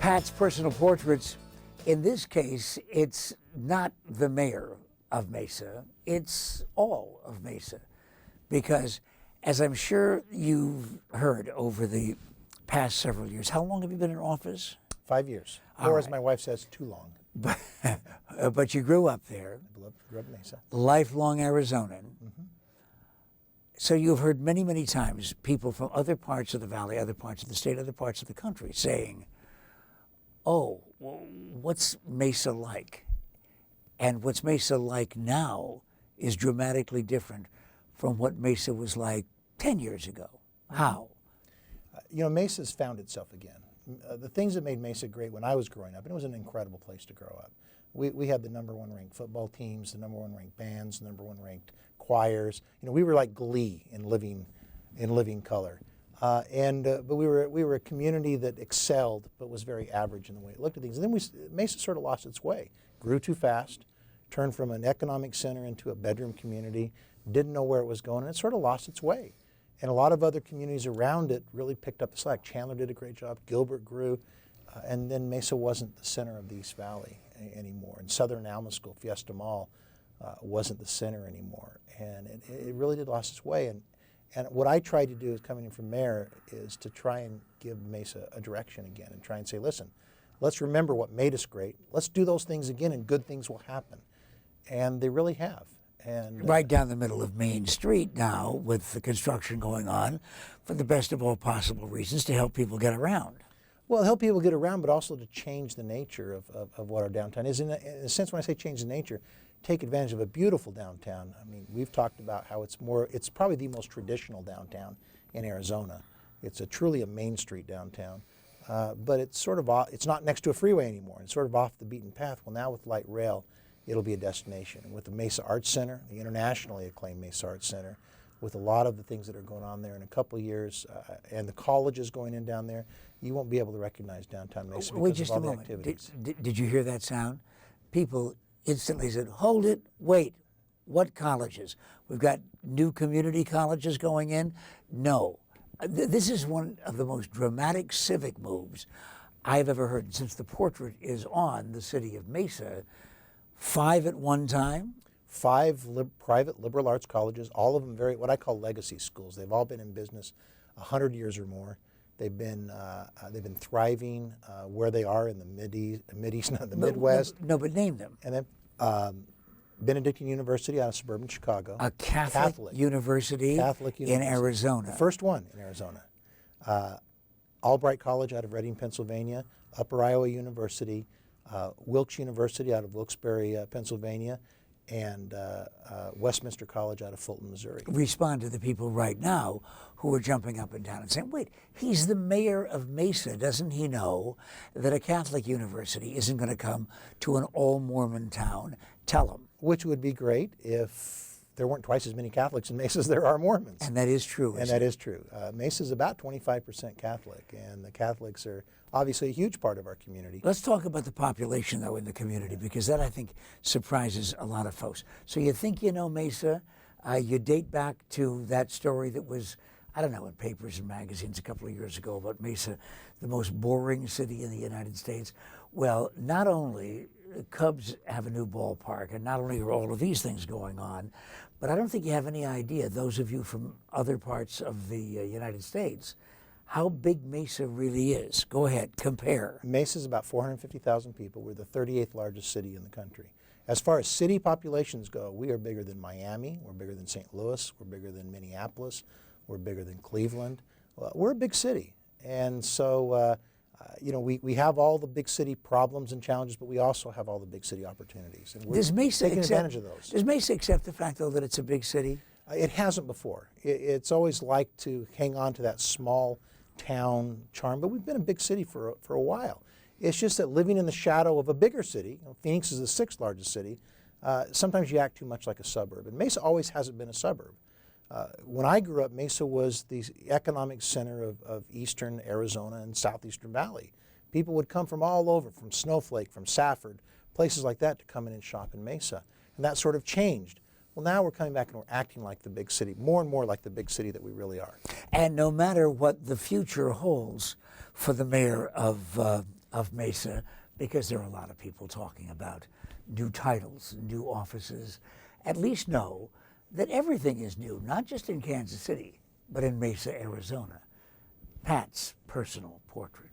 Pat's personal portraits. In this case, it's not the mayor of Mesa, it's all of Mesa. Because, as I'm sure you've heard over the past several years, how long have you been in office? 5 years. All Or right. as my wife says, too long. But you grew up there. Grew up in Mesa. Lifelong Arizonan. Mm-hmm. So you've heard many, many times people from other parts of the valley, other parts of the state, other parts of the country saying, oh, well, what's Mesa like? And what's Mesa like now is dramatically different from what Mesa was like 10 years ago. How? You know, Mesa's found itself again. The things that made Mesa great when I was growing up, and it was an incredible place to grow up. We had the #1 ranked football teams, the #1 ranked bands, the #1 ranked choirs. You know, we were like Glee in living color. But we were a community that excelled, but was very average in the way it looked at things. And then Mesa sort of lost its way, grew too fast, turned from an economic center into a bedroom community, didn't know where it was going, and it sort of lost its way. And a lot of other communities around it really picked up the slack. Chandler did a great job, Gilbert grew, and then Mesa wasn't the center of the East Valley anymore. And Southern Alma School, Fiesta Mall, wasn't the center anymore. And it really did lost its way. And what I tried to do as coming in from mayor is to try and give Mesa a direction again and try and say, listen, let's remember what made us great. Let's do those things again and good things will happen. And they really have. And right down the middle of Main Street now, with the construction going on, for the best of all possible reasons, to help people get around. Well, help people get around, but also to change the nature of what our downtown is. In a sense, when I say change the nature, take advantage of a beautiful downtown. I mean, we've talked about how it's probably the most traditional downtown in Arizona. It's truly a Main Street downtown. But it's sort of it's not next to a freeway anymore. It's sort of off the beaten path. Well, now with light rail, it'll be a destination. And with the Mesa Arts Center, the internationally acclaimed Mesa Arts Center, with a lot of the things that are going on there in a couple of years, and the colleges going in down there, you won't be able to recognize downtown Mesa because of all the activities. Did you hear that sound? People instantly said, hold it, wait, what colleges? We've got new community colleges going in? No. This is one of the most dramatic civic moves I've ever heard. Since the portrait is on the city of Mesa, 5 at one time? 5 private liberal arts colleges, all of them what I call legacy schools. They've all been in business 100 years or more. They've been thriving where they are in the Mideast, not the Midwest. But name them. And then Benedictine University out of suburban Chicago. A Catholic university in Arizona. The first one in Arizona. Albright College out of Reading, Pennsylvania. Upper Iowa University. Wilkes University out of Wilkes-Barre, Pennsylvania, and Westminster College out of Fulton, Missouri. Respond to the people right now who are jumping up and down and saying, wait, he's the mayor of Mesa. Doesn't he know that a Catholic university isn't going to come to an all-Mormon town? Tell him. Which would be great if there weren't twice as many Catholics in Mesa as there are Mormons. And that is true, And that is true. Mesa is about 25% Catholic, and the Catholics are obviously a huge part of our community. Let's talk about the population, though, in the community, because that, I think, surprises a lot of folks. So you think you know Mesa. You date back to that story that was, I don't know, in papers and magazines a couple of years ago about Mesa, the most boring city in the United States. Well, not only Cubs have a new ballpark, and not only are all of these things going on, but I don't think you have any idea, those of you from other parts of the United States, how big Mesa really is. Go ahead, compare. Mesa is about 450,000 people. We're the 38th largest city in the country. As far as city populations go, we are bigger than Miami, we're bigger than St. Louis, we're bigger than Minneapolis, we're bigger than Cleveland. We're a big city. And so, you know, we have all the big city problems and challenges, but we also have all the big city opportunities. And we're taking advantage of those. Does Mesa accept the fact, though, that it's a big city? It hasn't before. It's always liked to hang on to that small town charm, but we've been a big city for a while. It's just that living in the shadow of a bigger city, you know, Phoenix is the 6th largest city, sometimes you act too much like a suburb. And Mesa always hasn't been a suburb. When I grew up, Mesa was the economic center of eastern Arizona and southeastern Valley. People would come from all over, from Snowflake, from Safford, places like that to come in and shop in Mesa. And that sort of changed. Well, now we're coming back and we're acting like the big city, more and more like the big city that we really are. And no matter what the future holds for the mayor of of Mesa, because there are a lot of people talking about new titles, new offices, at least know that everything is new, not just in Kansas City, but in Mesa, Arizona. Pat's personal portrait.